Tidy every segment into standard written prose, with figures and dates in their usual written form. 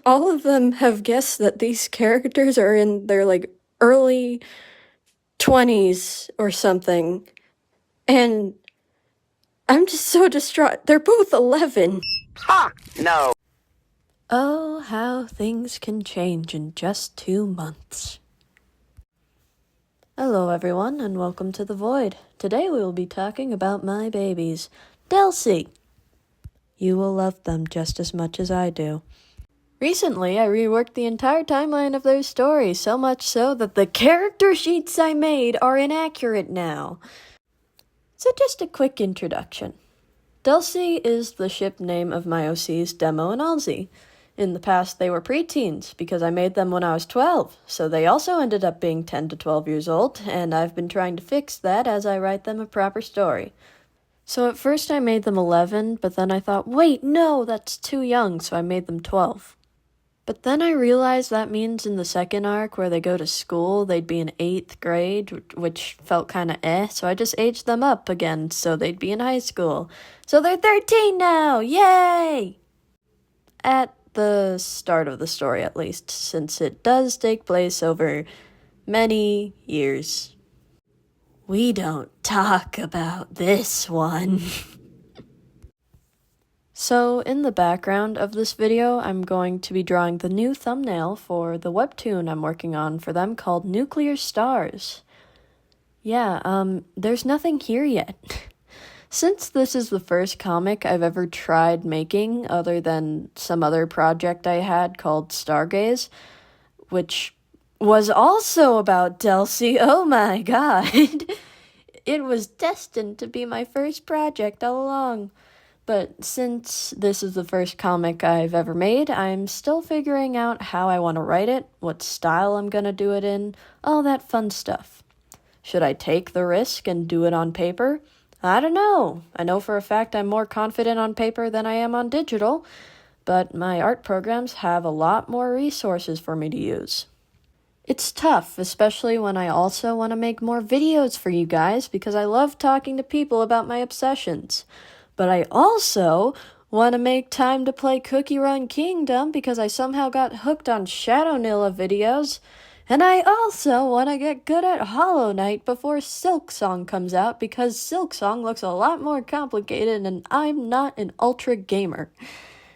All of them have guessed that these characters are in their, early 20s or something. And I'm just so distraught. They're both 11. Ha! No. Oh, how things can change in just 2 months. Hello everyone, and welcome to The Void. Today we will be talking about my babies, Delsie. You will love them just as much as I do. Recently, I reworked the entire timeline of their story, so much so that the character sheets I made are inaccurate now. So just a quick introduction. Delsie is the ship name of my OCs Demo and Alzi. In the past, they were preteens, because I made them when I was 12, so they also ended up being 10 to 12 years old, and I've been trying to fix that as I write them a proper story. So at first I made them 11, but then I thought, wait, no, that's too young, so I made them 12. But then I realized that means in the second arc where they go to school, they'd be in 8th grade, which felt kinda so I just aged them up again so they'd be in high school. So they're 13 now! Yay! At the start of the story, at least, since it does take place over many years. We don't talk about this one. So, in the background of this video, I'm going to be drawing the new thumbnail for the webtoon I'm working on for them called Nuclear Stars. Yeah, there's nothing here yet. Since this is the first comic I've ever tried making, other than some other project I had called Stargaze, which was also about Delsie, oh my god! It was destined to be my first project all along. But since this is the first comic I've ever made, I'm still figuring out how I want to write it, what style I'm gonna do it in, all that fun stuff. Should I take the risk and do it on paper? I don't know. I know for a fact I'm more confident on paper than I am on digital, but my art programs have a lot more resources for me to use. It's tough, especially when I also want to make more videos for you guys because I love talking to people about my obsessions. But I also want to make time to play Cookie Run Kingdom because I somehow got hooked on Shadow Nilla videos. And I also want to get good at Hollow Knight before Silk Song comes out because Silk Song looks a lot more complicated and I'm not an ultra gamer.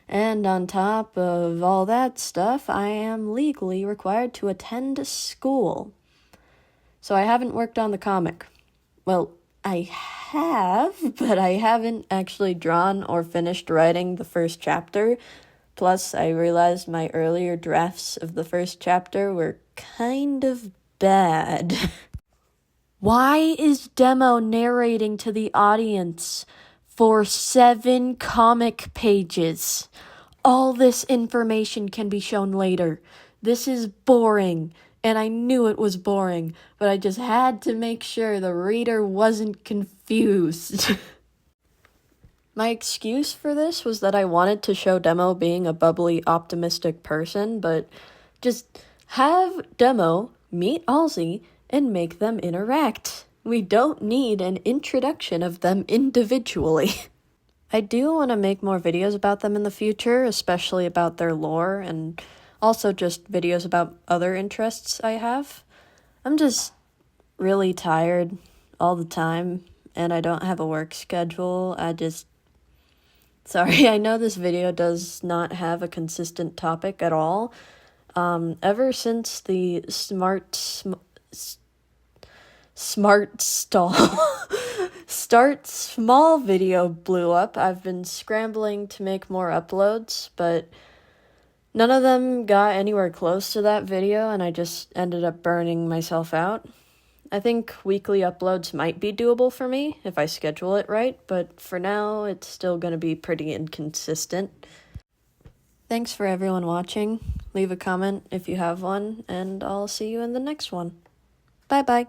And on top of all that stuff, I am legally required to attend school. So I haven't worked on the comic. Well, I have, but I haven't actually drawn or finished writing the first chapter. Plus, I realized my earlier drafts of the first chapter were kind of bad. Why is Demo narrating to the audience for 7 comic pages? All this information can be shown later. This is boring. And I knew it was boring, but I just had to make sure the reader wasn't confused. My excuse for this was that I wanted to show Demo being a bubbly, optimistic person, but just have Demo meet Alzi and make them interact. We don't need an introduction of them individually. I do want to make more videos about them in the future, especially about their lore and also just videos about other interests I have. I'm just really tired all the time, and I don't have a work schedule. Sorry, I know this video does not have a consistent topic at all. Ever since the Start Small video blew up, I've been scrambling to make more uploads, but none of them got anywhere close to that video, and I just ended up burning myself out. I think weekly uploads might be doable for me if I schedule it right, but for now, it's still going to be pretty inconsistent. Thanks for everyone watching. Leave a comment if you have one, and I'll see you in the next one. Bye-bye.